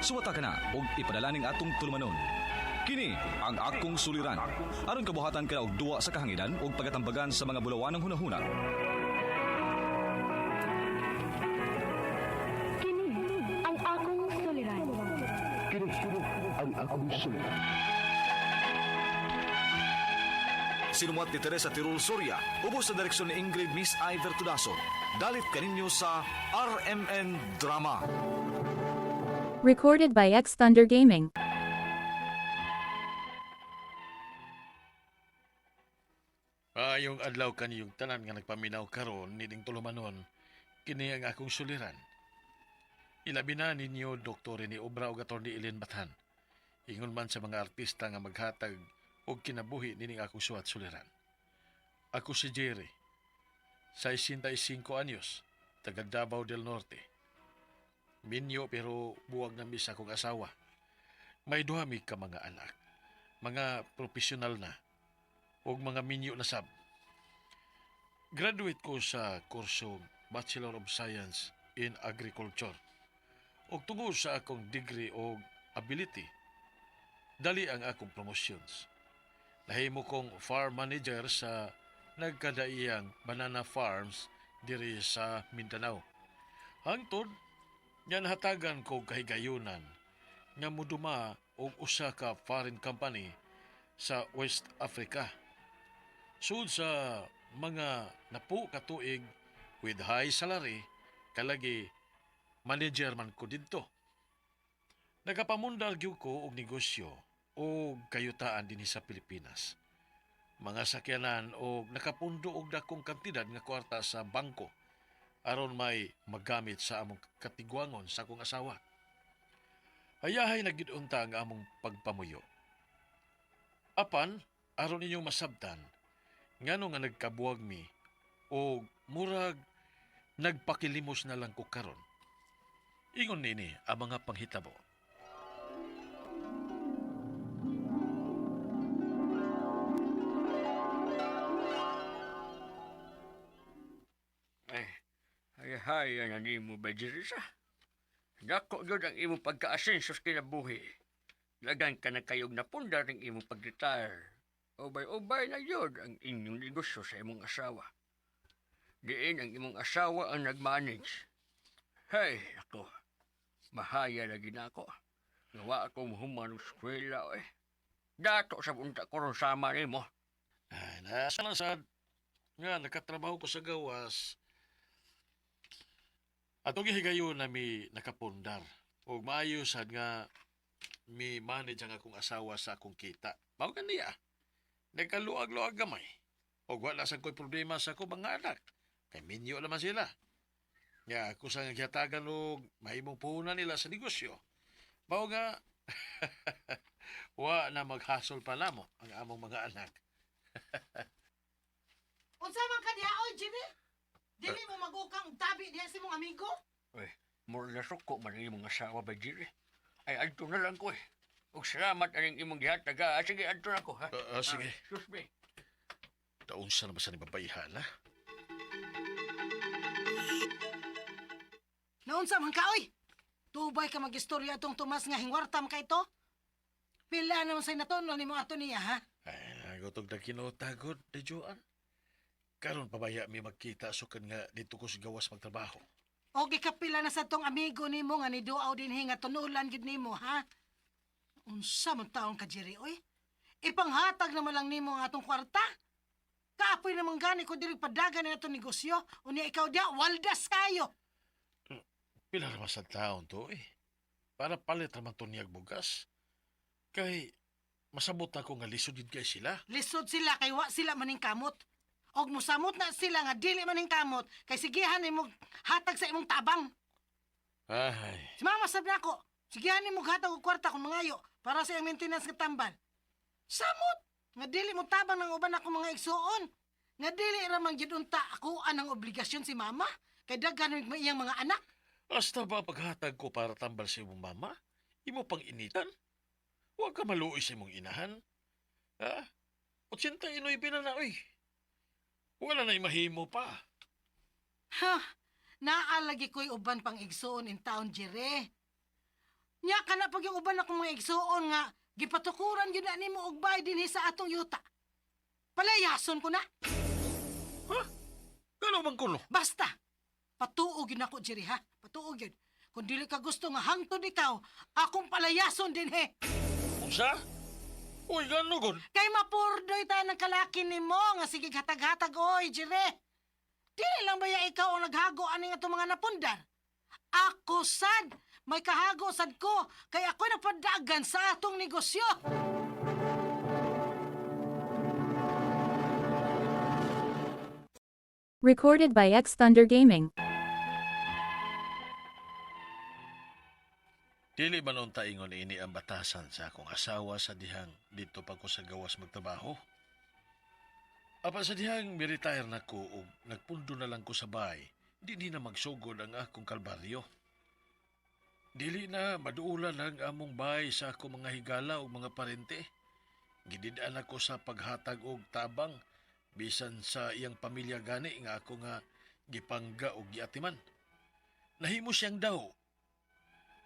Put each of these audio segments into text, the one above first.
Suwata ka na og ipadalaning atong tulumanon. Kini ang akong suliran. Aron kabuhatan ka og duwa sa kahanginan ug pagatambagan sa mga bulawanong hunahuna. Kini ang akong suliran. Kini ang akong suliran. Sinumat ni Teresa Tirul Soria, ubos sa direksyon ni Ingrid Miss Iver Tudaso. Dalit kaninyo sa RMN Drama. Recorded by X Thunder Gaming. Yung adlaw kaniyong tanan nga nagpaminaw karon nining tulumanon, kini ang akong suliran. Ilabi na ninyo doktor ni Obra ug Attorney Ellen Bathan. Ingon man sa mga artista nga maghatag og kinabuhi nining akong suwat suliran. Ako si Jerry, 65 anyos, taga Davao del Norte. Minyo pero buwag na mi sa akong asawa. May duha mi ka mga anak, mga profesional na, ug mga minyo na sab. Graduate ko sa kurso Bachelor of Science in Agriculture. Ug tungod sa akong degree o ability, dali ang akong promotions. Nahimo kong farm manager sa nagkadaiyang banana farms diri sa Mindanao. Hangtod, nga nahatagan ko kahigayunan nga muduma og usa ka foreign company sa West Africa. Sud sa mga napu katuig with high salary, kalagi manager man ko didto. Nagapamundal gyud ko og negosyo o kayutaan din sa Pilipinas. Mga sakyanan o nakapundo og dakong kantidad nga kwarta sa bangko aron may magamit sa among katigwangon sa akong asawa. Hayahay na gid unta ang among pagpamuyo. Apan aron ninyong masabtan ngano nga nagkabuwag mi o murag nagpakilimos na lang ko karon. Ingon nini ang mga panghitabo. Hay, ang imo ba diri sa? Dako gyud ang imo pagka-asenso sa kinabuhi. Lagan ka na kayog napundar ng imo pag-retire. Ubay-ubay na gyud ang inyong negosyo sa imong asawa. Diin ang imong asawa ang nag-manage. Hay, ako. Mahaya lagi na ako. Gawa ako muhuman ng eskwela, eh. Dato sa punta ko ron sama nimo. Ay, nasa lang sad nga nakatrabaho ko sa gawas. Atong gihigayon na mi nakapundar. O maayo sad nga mi manage ang akong asawa sa akong kita. Mao kaniya. Nagkaluag-luag gamay. O wala sa ko'y problema sa akong mga anak. Kay minyo naman sila. Nga ako sa nagyatagan og mahimong puhunan nila sa negosyo. Mao nga wa na maghasol pa namo ang among mga anak. Unsa man ka diha oy, Jimmy? Dili mo magukang tabi diha sa mong amigo? Uy, mura na suko man ang imong asawa ba, Jiri? Ay, adto na lang ko, eh. Ug salamat ang imong gihatag, ha? Sige, adto na ko, ha? Sige. Excuse me. Taon sa naman sa ni babayhan, ha? Naunsa man ka oy? Tubay ka magistorya atong Tomas nga hingwartam ka ito? Pila naman say natunol nimo ato niya, ha? Ay, nagutog na kinotagod, de Joan. Karon pabaya mi magkita sukan nga dito ko sa gawas magtrabaho. O gikapila na sa tong amigo nimo nga niduaw dinhi nga tunulan gid nimo, ha? Unsa man taon ka, Jerry, oy? Ipanghatag naman lang nimo ang atong kwarta. Kaapoy naman gani ko diri padagan na atong negosyo. Unya ikaw dia, waldas kayo. Pila naman sa taon to, eh. Para palit naman to niyag bugas. Kay masabot na ko nga lisod yun kay sila. Lisod sila kay wa sila maning kamot. Og musamot na sila nga dili maning kamot kay sigihan nimo hatag sa imong tabang. Ay, Si mama sabi nako, sigihan nimo hatag og kwarta kung mangayo para sa iyang maintenance nga tambal. Samot nga dili mo tabang ng uban ako mga igsuon. Nga dili ra man gyud unta ako anang obligasyon si mama kay daghan mo iyang mga anak. hasta ba paghatag ko para tambal sa imong mama? Imo pang initan? Huwag ka maluoy sa imong inahan. Ha? 89 na na, oy. Wala na mahimo pa. Ha, naalagi ko'y uban pang igsuon in town, Jire. Nya ka na pag yung uban akong mga igsuon nga, gipatukuran yun na nimo og bay din sa atong yuta. Palayason ko na. Ano man kuno? Basta, patuog yun ako, Jerry, ha? Patuog yun. Kung dili ka gusto nga hangtod ikaw, akong palayason din, he. Unsa? Uy, gano gon? Kay mapurdoy ta ng kalaki ni mo nga sige hatag-hatag, oy, Jerry. Dili lang ba ya ikaw ang naghago ani nga itong mga napundar? Ako sad, may kahago sad ko, kay ako'y napadagan sa atong negosyo. Recorded by X Thunder Gaming. Dili man unta ingon ini ang batasan sa akong asawa sa dihang dito pa ko sa gawas magtrabaho. Apa sa dihang mi-retire na ko ug nagpundo na lang ko sa bahay, di na magsugod ang akong kalbaryo. Dili na maduulan ang among bahay sa akong mga higala ug mga parente. Gididaan ako sa paghatag og tabang bisan sa iyang pamilya gani nga ako nga gipangga og giatiman. Nahimo siyang daw.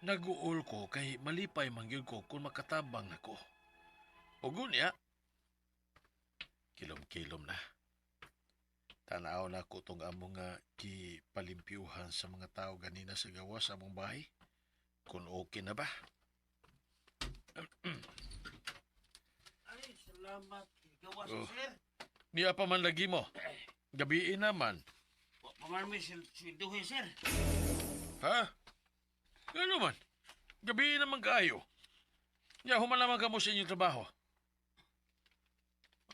Naguol ko kay malipay mangyud ko kung makatabang nako. Ug unya, kilom-kilom na. Tanaw na ko tong among nga gipalimpyuhan sa mga tao ganina sa gawas sa among bahay. Kung okay na ba? Ay, salamat. Gawas, Oh. sir. Niya pa man lagi mo. Gabiin naman. Pamarami si Duhe, sir. Ha? Ano man? Gabiin naman kayo. Niya, human naman ka mo sa inyong trabaho.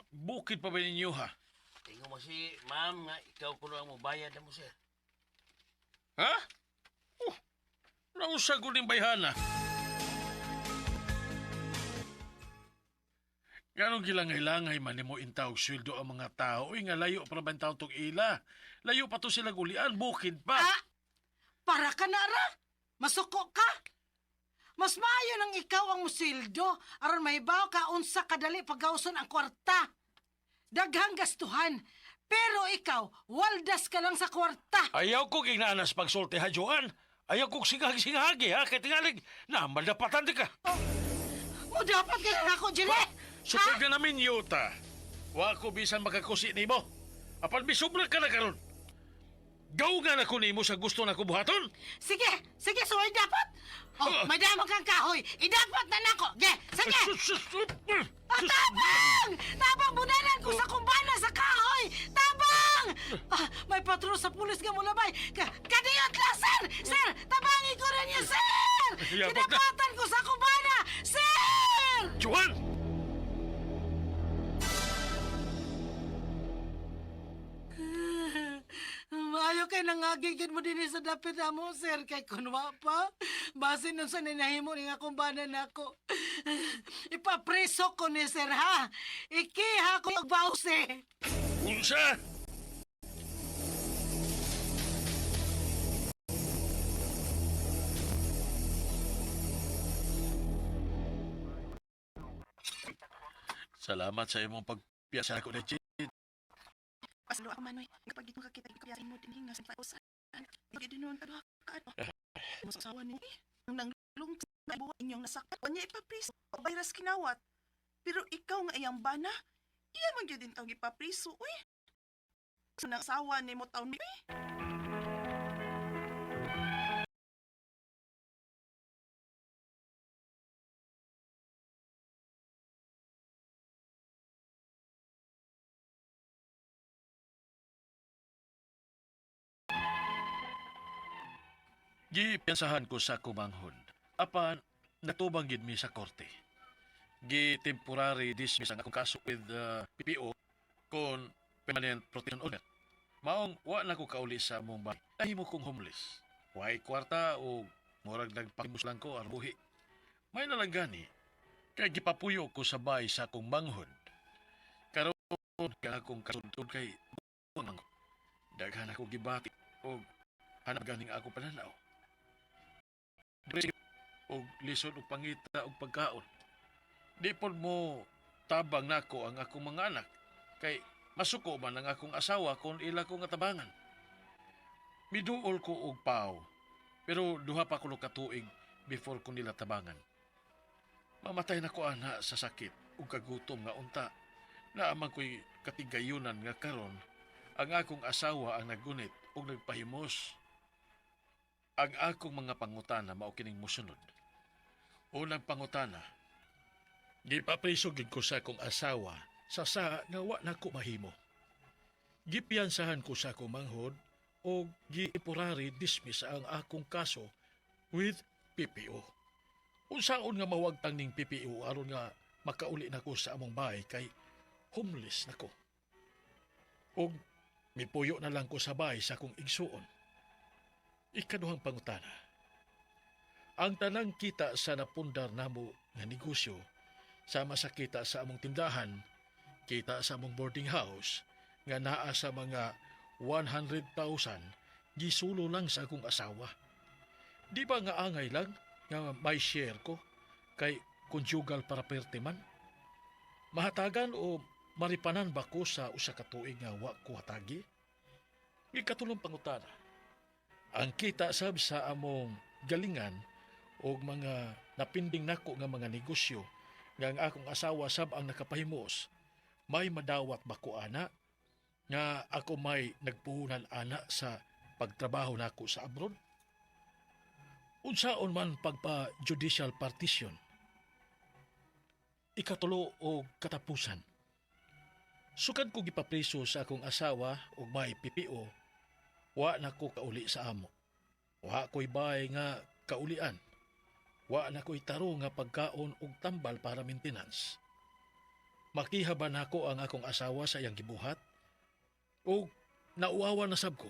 Bukid pa ba ninyo, ha? Tingnan mo si ma'am nga, ikaw ko lang mo bayad na mo, sir. Ha? Nausag ko ng bayhana. Ganong gilangay-langay man mo intaw sweldo ang mga tao. Uy, nga layo para ba ang taong tong ila? Layo pa to sila gulian, bukid pa. Ah! Para ka na ra! Masuko ka! Mas maayo nang ikaw ang musildo aron mahibaw ka unsa kadali paggawson ang kwarta. Daghang gastuhan, pero ikaw waldas ka lang sa kwarta. Ayaw ko ginaanas pagsulti ha, Joan. Ayaw ko singahagi ha, kaya tingalig na madapatan di ka. Mo dapat ka na ako, Jire! Supag na namin, Yuta. Wa ko bisan makakusi ni mo. Apan bisubra ka na karon. Gaw nga na ko nimo sa gusto na ko buhaton. Sige, suway dapat. Oh, may damang kang kahoy. Idapat na nako. Ge, sige! Tabang! Tabang, bunanan ko sa kumbana sa kahoy! Tabang! May patrol sa pulis nga mulabay. Kadiyot lang, sir! Sir, tabangi ko rin niyo, sir! Yabag na. Kinapatan ko sa kumbana! Sir! Joan! Maayo kay nangagigid mo din sa dapit mo, sir. Kay kunwa pa. Basin nun sa ninahimo ni nga kumbanan ako. Ipapreso ko ni sir, ha? Ikiha ko yung bause. Unsa? Salamat sa imong pagpiyasa ko na Pasalo ako manoy, kapag ito kakita yung kapiyasin mo din nga sa pausan. Hindi din noon kaduha ka ano. Masasawa niyo eh. Ang nanglong sa buwan inyong nasakit. Wanya ipapriso o virus kinawat. Pero ikaw nga iyang bana, iya man yun din tawag ipapriso, uy. Sa nang asawa ni mo taon ni, uy. Gipensahan ko sa kumanghon. Apan, natubang gid mi sa korte. Temporary dismiss ang akong kaso with PPO kon permanent protection order. Maong wa na ko kauli sa among bahay. Nahimo kong homeless. Way kwarta o murag nagpakimus lang ko arbuhi. May nalang gani, kay gipapuyo ko sa bahay sa akong manghon. Karon ka akong kasuntod kay manghon. Daghan ako gibati o hanap ganing ako pananaw. Og lisod og pangita og pagkaon. Di pod mo tabang nako ang akong mga anak kay masuko man ang akong asawa kung ila ko nga tabangan. Miduol ko og paw pero duha pa kulo ka tuig before ko nila tabangan. Mamatay na ko ana sa sakit ug kagutom nga unta na amang ko'y katigayunan nga karon ang akong asawa ang nagunit ug nagpahimos. Ang akong mga pangutana mao kining mosunod. Unang pangutana, gipapriso gid ko sa akong asawa sa nga wa na ko mahimo. Gipiyansahan ko sa akong manghod o gi-temporary dismiss ang akong kaso with PPO. Unsaon nga mawagtang ning PPO aron nga makauli na ko sa among bahay kay homeless na ko. Og mipuyo na lang ko sa bahay sa akong igsuon. Ikaduhang pangutana. Ang tanang kita sa napundar namo nga negosyo, sama sa kita sa among tindahan, kita sa among boarding house, nga naa sa mga 100,000, gisulo lang sa akong asawa. Di ba nga angay lang nga may share ko kay conjugal property man? Mahatagan o maripanan ba ko sa usa ka tuig nga wa ko hatagi? Ikatulong pangutana. Ang kita sab sa among galingan o mga napinding nako nga mga negosyo nga ang akong asawa sab ang nakapahimos, may madawat ba ko ana nga ako may nagpuhunan ana sa pagtrabaho nako sa abroad? Unsaon man pagpa-judicial partition? Ikatulo o katapusan. Sukad ko gipapriso sa akong asawa o may PPO, wa na ko kauli sa amo. Wa ko'y bahay nga kaulian. Wa na ko'y taro nga pagkaon og tambal para maintenance. Makihaban ako ang akong asawa sa iyang gibuhat o nauawa na sab ko.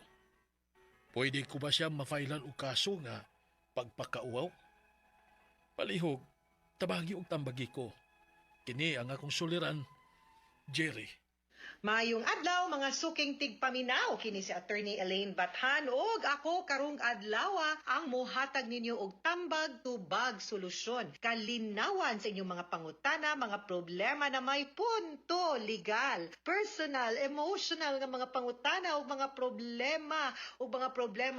Pwede ko ba siya mafailan og kaso nga pagpakauaw? Palihog, tabagi og tambagi ko. Kini ang akong suliran, Jerry. Mayong adlaw mga suking tigpaminaw kini si Attorney Elaine Bathan ug ako karong adlawa ang mohatag ninyo og tambag tubag solusyon. Kalinawan sa inyong mga pangutana, mga problema na may punto legal, personal, emotional nga mga pangutana ug mga problema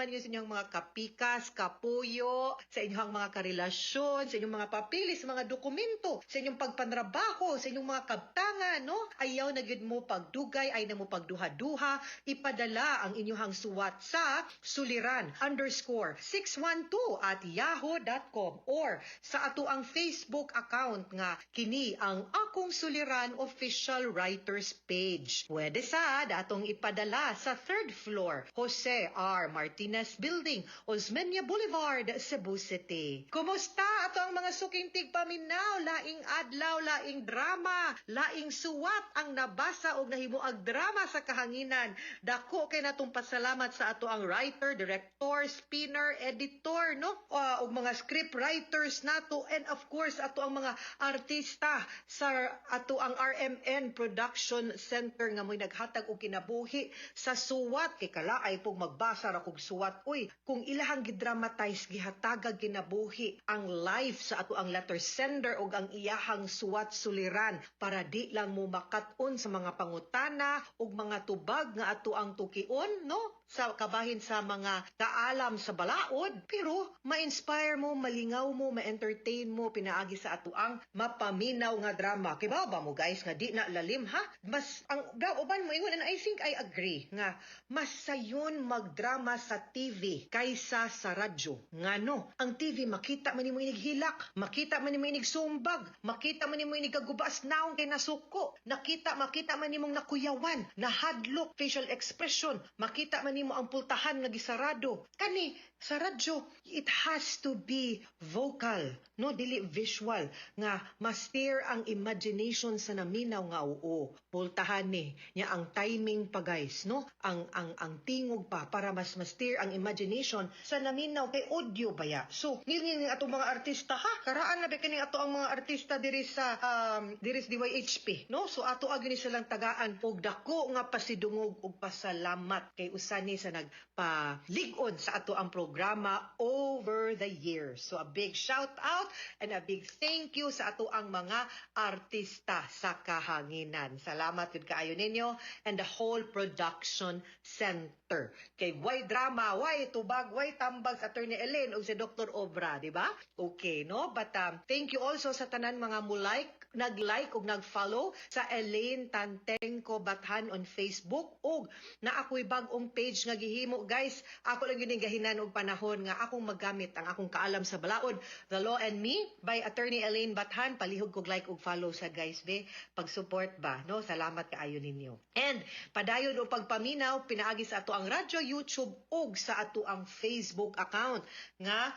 ninyo sa inyong mga kapikas, kapuyo, sa inyong mga karelasyon, sa inyong mga papilis, mga dokumento, sa inyong pagpanrabaho, sa inyong mga kabtangan, no? Ayaw na gyud mo pagdugay ay namo pagduha-duha, ipadala ang inyong suwat sa suliran_612@yahoo.com or sa ato ang Facebook account nga kini ang Akong Suliran Official Writers Page. Pwede sad atong ipadala sa 3rd floor, Jose R. Martinez Building, Osmeña Boulevard, Cebu City. Kumusta ato ang mga suking tigpaminaw? Laing adlaw, laing drama, laing suwat ang nabasa og nahimuag drama sa kahanginan. Dako kay natong pasalamat sa ato ang writer, director, spinner, editor, no? Og mga script writers nato, and of course ato ang mga artista sa ato ang RMN Production Center nga mo'y naghatag og kinabuhi sa suwat. Kay kalaay pong magbasa ra kog suwat. Uy, kung ilahang gidramatize gihatagag kinabuhi ang life sa ato ang letter sender og ang iyahang suwat suliran para di lang mo makat-on sa mga pangutana ug mga tubag nga ato ang tukion, no? Sa kabahin sa mga kaalam sa balaod, pero ma-inspire mo, malingaw mo, ma-entertain mo pinaagi sa ato ang mapaminaw nga drama. Kay ba mo guys nga di na lalim ha? Mas ang uban mo ingon, and I think I agree nga mas sayon magdrama sa TV kaysa sa radyo. Ngano? Ang TV makita man nimo inig hilak, makita man nimo inig sumbag, makita man nimo inig kagubas naong kay nasuko, makita man nimong nakuyawan, nahadlok facial expression, makita man nimo ang pultahan nga gisarado. Kani sa radyo, it has to be vocal, no, dili visual, nga ma-steer ang imagination sa naminaw nga oo. Pultahan ni nya ang timing pa guys, no? Ang tingog pa para mas ma-steer ang imagination sa naminaw kay audio baya. So, nilingin ato mga artista ha, karaan na ba kini ato ang mga artista diri sa DYHP, no? So ato agni silang tagaan og dako nga pasidungog og pasalamat kay usani sa nagpalig-on sa ato ang programa over the years. So a big shout out and a big thank you sa ato ang mga artista sa kahanginan. Salamat yun kaayo ninyo and the whole production center. Kay way drama, way tubag, way tambag sa Attorney Elaine o si Dr. Obra, di ba? Okay, no? But thank you also sa tanan mga nag-like o nag-follow sa Elaine Tantengco Bathan on Facebook ug na ako'y bagong page nga gihimo guys. Ako lang yun yung gahinan og panahon nga akong maggamit ang akong kaalam sa balaod, The Law and Me by Attorney Elaine Bathan. Palihog kog like ug follow sa guys be, pag-support ba, no? Salamat kaayo ninyo. And padayon o pagpaminaw pinaagi sa ato ang radyo, YouTube ug sa ato ang Facebook account nga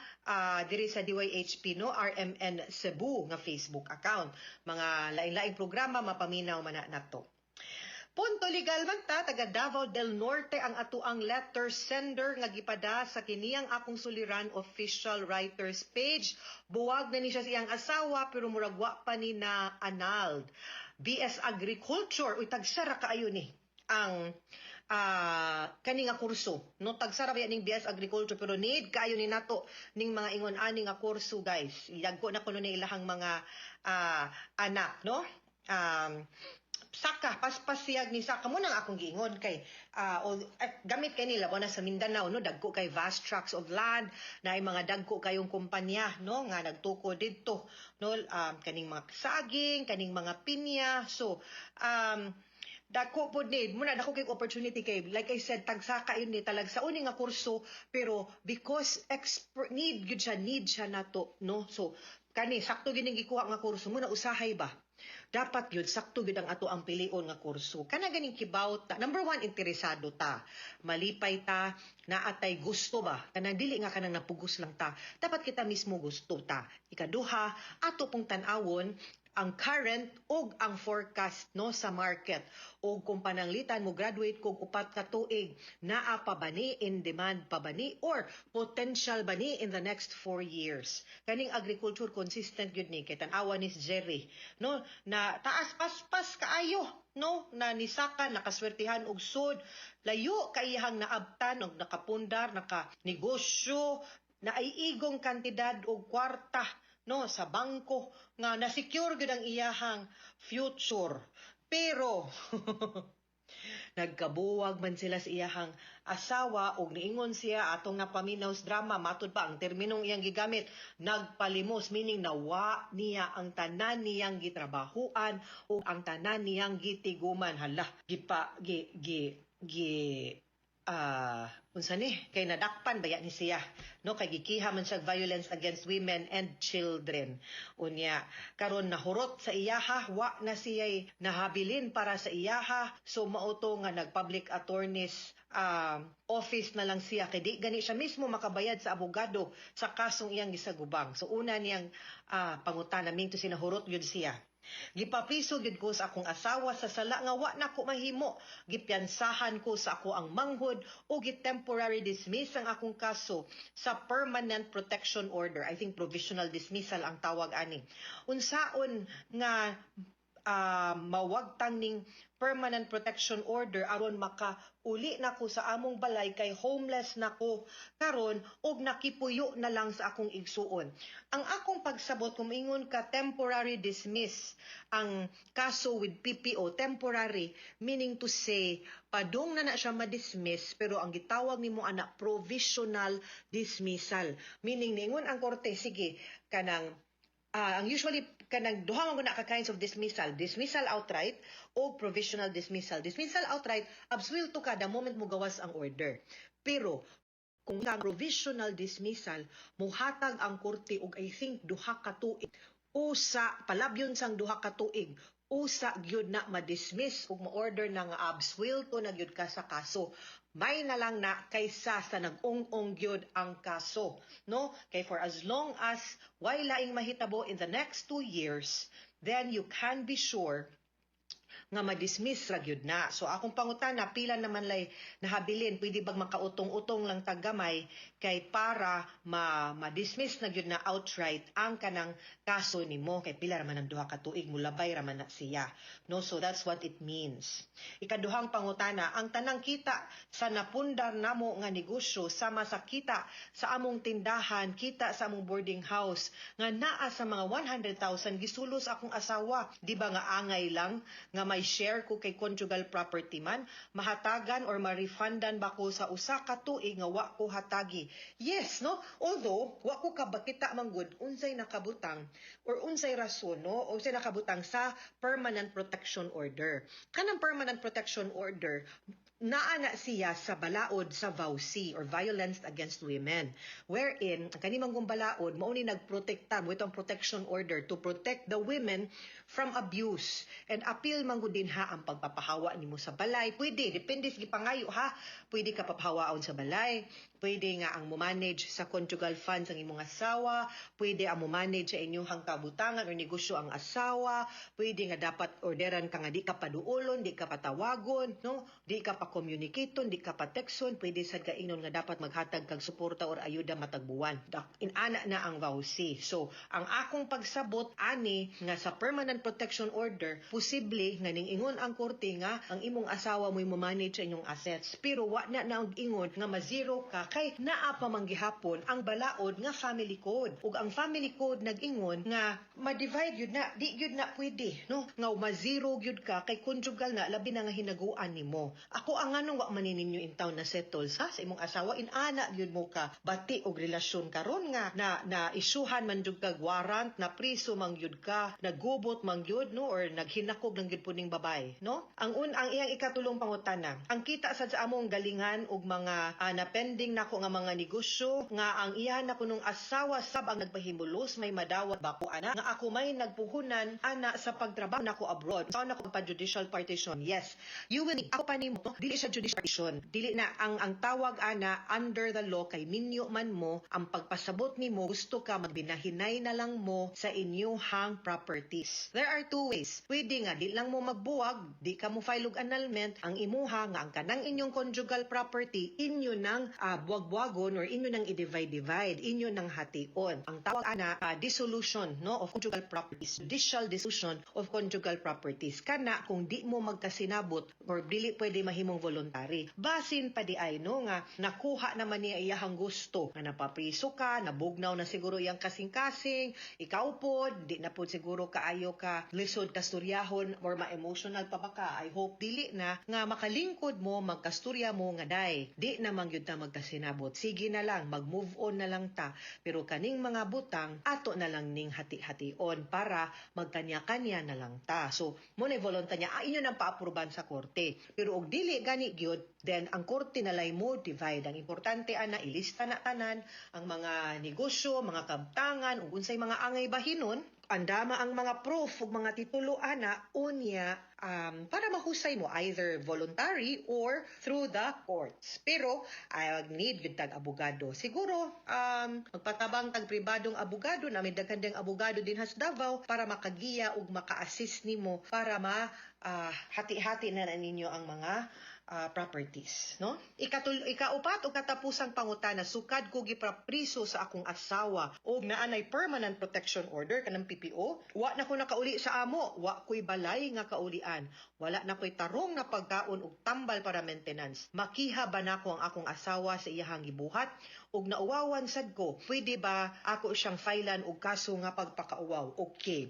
diri sa DYHP, no? RMN Cebu nga Facebook account. Mga lain-laing programa mapaminaw man na to. Punto legal man ta, taga Davao del Norte ang ato ang letter sender nga gipada sa kiniyang akong suliran official writers page. Buwag na ni siya siyang asawa pero murag wa pa ni na annulled. BS Agriculture, uy tagsara kaayo ni ang kani nga kurso, no? Tagsara ba ning BS Agriculture pero need kaayo ni nato ning mga ingon ani nga kurso guys. Iyagko na kuno ni ilahang mga anak, no? Saka paspasiyag ni Saka mo nang akong giingon kay gamit kay nila na sa Mindanao, no? Dagko kay vast tracts of land na ay mga dagko kayong kumpanya, no? Nga nagtuko didto, no? Kaning mga saging, kaning mga pinya. So dako po need muna dako kay opportunity kay like I said tagsaka yun ni talag sa uni nga kurso pero because expert need siya nato, no? So kani sakto gining gikuha nga kurso muna usahay ba dapat yun sakto gid ang ato ang pilion nga kurso kana ganing kibaw ta. Number 1, interesado ta, malipay ta, naatay gusto ba, kanang dili nga kanang napugos lang ta, dapat kita mismo gusto ta. Ikaduha, ato pong tan-awon ang current ug ang forecast, no, sa market ug kung pananglitan mo graduate kog 4 ka tuig naa pa bani, in demand pa bani or potential bani in the next 4 years. Kaning agriculture consistent gyud ni kay tan-awa ni Jerry, no, na taas paspas kaayo, no, na nisaka nakaswertihan og sud, layo kaiyang naabtan og nakapundar, nakanegosyo, na ay igong kantidad og kwarta, no, sa bangko nga na-secure gud ang iyahang future. Pero nagkabuwag man sila sa iyahang asawa og niingon siya atong napaminaws drama matud pa ang terminong iyang gigamit nagpalimos, meaning nawa niya ang tanan niyang gitrabahuan o ang tanan niyang gitiguman. Hala unsa ni kay nadakpan baya ni siya, no? Kay gikiha man siya violence against women and children. Unya karon nahurot sa iyaha, wa na siya nahabilin para sa iyaha, so mauto nga nag-public attorney's office na lang siya kay di gani siya mismo makabayad sa abogado sa kasong iyang gisagubang. So una niyang pangutana ming to sinahurot gyud siya. Gipapiso gid ko sa akong asawa sa sala nga wa nako mahimo. Gipiansahan ko sa ako ang manghod o temporary dismiss ang akong kaso sa permanent protection order. I think provisional dismissal ang tawag ani. Unsaon nga mawagtang ning permanent protection order aron makauli nako sa among balay kay homeless nako karon og nakipuyo na lang sa akong igsuon. Ang akong pagsabot kung ingon ka temporary dismiss ang kaso with PPO, temporary meaning to say padung na siya ma-dismiss pero ang gitawag nimo ana provisional dismissal, meaning ningon ang korte sige kanang ang usually kanang duha man ka kinds of dismissal outright o provisional dismissal. Dismissal outright absuelto ka the moment mo gawas ang order. Pero kung ang provisional dismissal muhatag ang korte og I think duha ka tuig usa palabyon sang duha ka tuig usa gyud na ma-dismiss ug ma-order na nga absuelto na gyud ka sa kaso. May na lang na kaysa sa nag-ong-ong gyud ang kaso, no? Kay for as long as way laing mahitabo in the next 2 years, then you can be sure nga ma-dismiss ra gyud na. So akong pangutana, pila naman lay nahabilin, pwede bang makautong-utong lang taggamay kay para ma-dismiss na gyud na outright ang kanang kaso nimo kay pila raman ang duha ka tuig mulabay raman na siya. No, so that's what it means. Ikaduhang pangutana, ang tanang kita sa napundar namo nga negosyo sama sa kita sa among tindahan, kita sa among boarding house nga naa sa mga 100,000 gisulos akong asawa. Di ba nga angay lang nga may share ko kay conjugal property man, mahatagan or ma-refundan ba ko sa usa ka tuig nga wa ko hatagi? Yes, no? Although wa ko kabakita manggod unsay nakabutang or unsay rason, no? Unsay nakabutang sa permanent protection order. Kanang permanent protection order, naa na siya sa balaod sa VAUC or Violence Against Women, wherein ang kanimang balaod mao ni nagprotekta mo itong protection order to protect the women from abuse, and appeal man gud din ha ang pagpapahawa nimo sa balay. Pwede depende sa gipangayo ha, pwede ka papahawaon sa balay, pwede nga ang mo-manage sa conjugal funds ang imong asawa, pwede ang mo-manage sa inyong kabutangan o negosyo ang asawa, pwede nga dapat orderan ka nga di ka paduolon, di ka patawagon, no? Di ka pa-communicaton, di ka pa-texton, pwede sad ka ingnon nga dapat maghatag kag suporta or ayuda matag buwan. Inana na ang VAUC. So, ang akong pagsabot ani nga sa permanent protection order, posible nga ning ingon ang korte nga ang imong asawa mo'y mo-manage sa inyong assets. Pero wa na ang ingon nga ma-zero ka kay naa pa manggihapon ang balaod nga family code. Ug ang family code nag-ingon nga ma-divide yun na, di yun na pwede, no? Nga ma-zero yun ka kay conjugal na labi na nga hinaguan nimo. Ako ang anong wa maninyo in town na settle sa imong asawa, inana yun mo ka bati og relasyon karon nga na isuhan man jud kag warrant na priso man jud ka, nagubot man jud, no, or naghinakog lang jud puning babay, no? Ang iyang ikatulong pangutana, ang kita sa among galingan og mga na-pending nako nga mga negosyo nga ang iya na kunong asawa sab ang nagpahimulos may madawat bako ana nga ako may nagpuhunan ana sa pagtrabaho nako abroad. So nako pa judicial partition. Yes, you will ako pa nimo, dili siya judicial partition, dili na ang tawag ana under the law kay minyo man mo ang pagpasabot nimo gusto ka magbinahinay na lang mo sa inyong properties. There are two ways. Pwede nga di lang mo magbuwag, di ka mo file og annulment, ang imuha nga ang kanang inyong conjugal property inyo nang buwag-buwagon or inyo nang i-divide, inyo nang hation. Ang tawag ana dissolution, no, of conjugal properties, judicial dissolution of conjugal properties. Kana kung di mo magkasinabot or dili pwede mahimong voluntary. Basin pa di ay, no, nga nakuha naman niya iyahang gusto nga napapriso ka, nabugnaw na siguro iyang kasing-kasing, ikaw pod di na pod siguro kaayo ka lisod kastoryahon or ma-emotional pa ba ka. I hope dili na nga makalingkod mo magkastorya mo nga day di na mangyud ta magkasinabot. Sige na lang, mag-move on na lang ta. Pero kaning mga butang, ato na lang ning hati-hation para magkanya-kanya na lang ta. So, muna volunta niya, inyo nang paapruban sa korte. Pero og dili gani gyud, then ang korte na lay mo divide. Ang importante ana ilista na tanan ang mga negosyo, mga kabtangan, ug unsay mga angay bahinon, andama ang mga proof ug mga titulo ana unya para mahusay mo either voluntary or through the courts. Pero I need gyud tag abogado. Siguro magpatabang tag pribadong abogado na may daghan ding abogado din sa Davao para makagiya ug maka-assist nimo para hati-hati na ninyo ang mga properties, no? Ikaupat o katapusang pangutana, sukad ko giprapriso sa akong asawa o naanay permanent protection order kanang PPO, wa na ko nakauli sa amo, wa ko'y balay nga kaulian, wala na ko'y tarong na pagkaon og tambal para maintenance. Makiha ba nako ang akong asawa sa iyahang gibuhat og nauwawan sad ko, pwede ba ako siyang filean og kaso nga pagpakauwaw? Okay.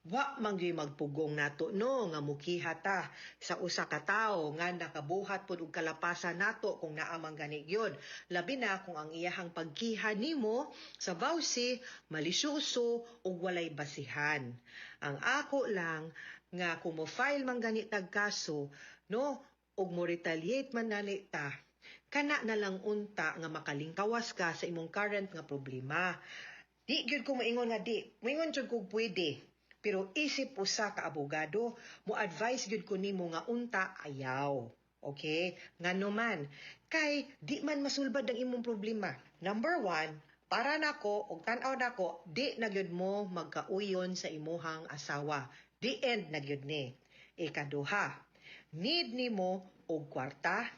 Wa mangyoy magpugong nato, no, nga mukiha ta sa usa ka tawo nga nakabuhat pod og kalapasan nato kung naa man gani gyud. Labi na kung ang iyahang pagkiha nimo sa VAUC malisyoso ug walay basihan. Ang ako lang nga kung mo file man gani tag kaso, no, ug mo retaliate man nani ta, kana na lang unta nga makalingkawas ka sa imong current nga problema. Di gyud ko maingon nga di, maingon jud ko pwede. Pero isip usa ka abogado, mo advise gyud ko nimo nga unta ayaw. Okay? Ngano man, kay di man masulbad ang imong problema. Number 1, para nako og tan-aw nako, di na gyud mo magkauyon sa imuhang asawa. The end na gyud ni. Ikaduha, need nimo og kwarta,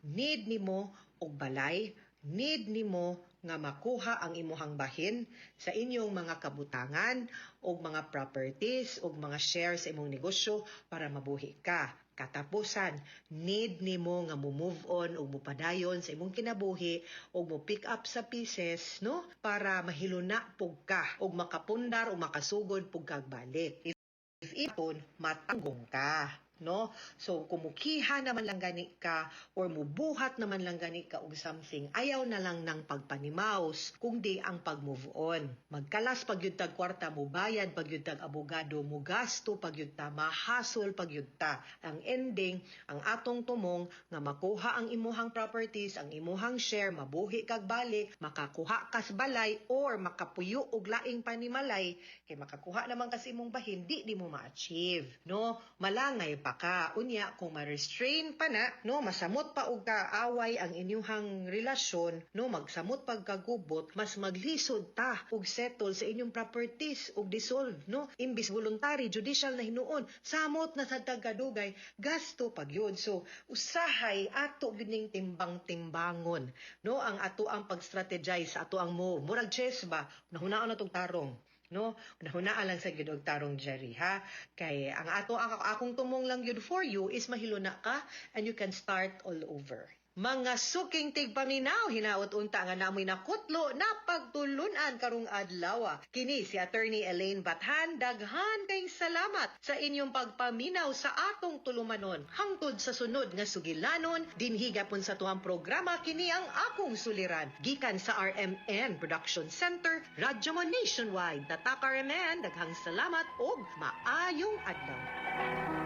need nimo og balay, need nimo nga makuha ang imuhang bahin sa inyong mga kabutangan o mga properties o mga shares sa imong negosyo para mabuhi ka. Katapusan, need nimo nga move on o mupadayon sa imong kinabuhi o mo pick up sa pieces, no? Para mahiluna pug ka o makapundar o makasugod pug kagbalik. If iton, matanggong ka. No? So, kumukiha naman lang gani ka or mubuhat naman lang gani ka og something, ayaw na lang ng pagpanimaos, kundi ang pag-move on. Magkalas pag yun tag kwarta, mubayad pag yun tag abogado, mugasto pag yun ta, mahasol pag yun ta. Ang ending, ang atong tumong nga makuha ang imuhang properties, ang imuhang share, mabuhi kag balik, makakuha kas balay or makapuyo og laing panimalay, kay makakuha naman kasi imong bahin, di mo ma-achieve. No? Malangay pa ka. Unya, kung ma-restrain pa na, no, masamot pa og kaaway ang inyuhang relasyon, no, magsamot pagkagubot, mas maglisod ta og settle sa inyong properties og dissolve, no? Imbis voluntary, judicial na hinuon, samot na sa tagadugay, gasto pag yun. So, usahay ato gining timbang-timbangon, no? Ang ato ang pag-strategize, ato ang move. Murag chess ba? Nahunaon na tong tarong. No, nahunaan lang sa gidog tarong Jerry, ha? Kay ang akong tumong lang yun for you is mahiluna ka and you can start all over. Mga suking tigpaminaw, hinaot unta nga namoy nakutlo na pagtulunan karong adlaw. Kini si Attorney Elaine Bathan, daghan kay salamat sa inyong pagpaminaw sa atong tulumanon. Hangtod sa sunod nga sugilanon, dinhigapon sa tuang programa kini ang akong suliran. Gikan sa RMN Production Center, Radyo Mo Nationwide. Tatak RMN, daghang salamat og maayong adlaw.